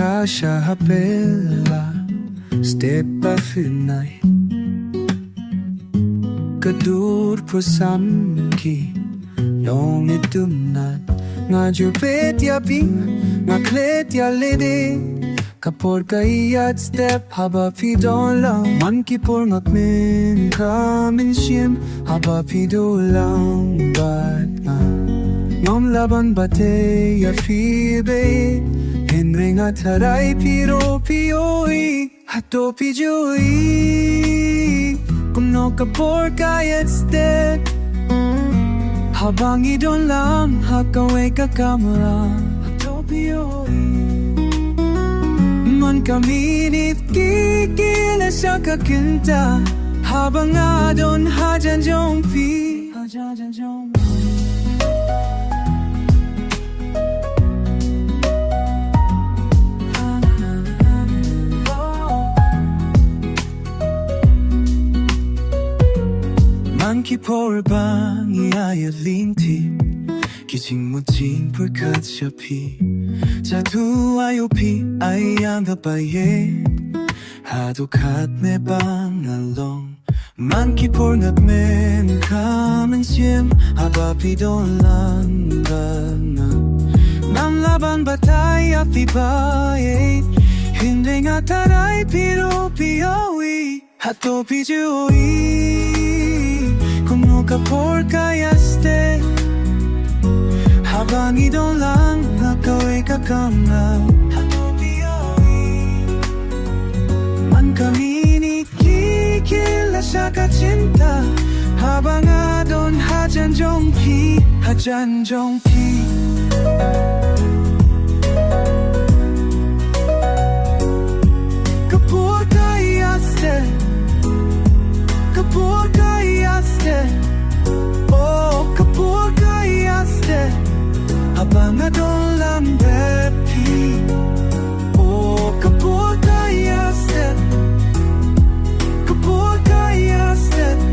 kasha hapela step afinay kadur prosamki long itumnat nga jupet ya ping nga klet ya lede kapor ka iat step haba pidon lang man kipor ngakmin kamin siem haba pidolang bat nga ngom laban bate ya fibe henre nga taray piro pioi hato pijoi kung no kapor ka iat step habang idon lang hakaway ka kamera hato pioi man kaminit kikila sa kakinta habang adon hajan jong pi hajan jong man kipor bang iaya linti kising mo ting perkat siya pi Jatuh ayo pi ayang kapaye Hadukat me bangalong Man kipor ngat men kamen siem Haba pidon lang bana Nam laban batay api baye Hindi nga taray piro piawi Hato pijui Kung kapor kaya ste habang idon lang nakaway kakamna hato pioi man kami kikila sa kacinta habang adon hajan jong pi kapur kaya ste kapur kaya ste oh kapur kaya ste habang adon lang bepi oh kapur kaya set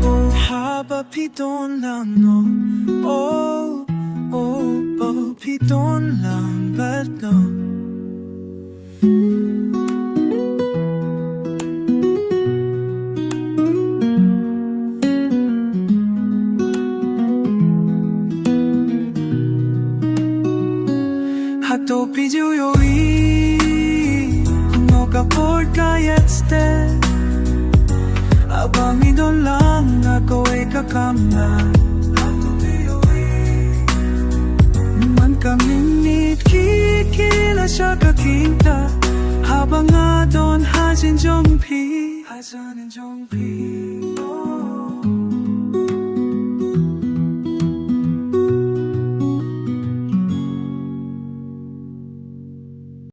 oh haba pidon lang no oh pidon lang bet no hato pijuyoi kung kapor kaya ste abang idon lang nakaway kakamna hato pijuyoi man kaminit kikila siya kakinta habang adon hasin jong pi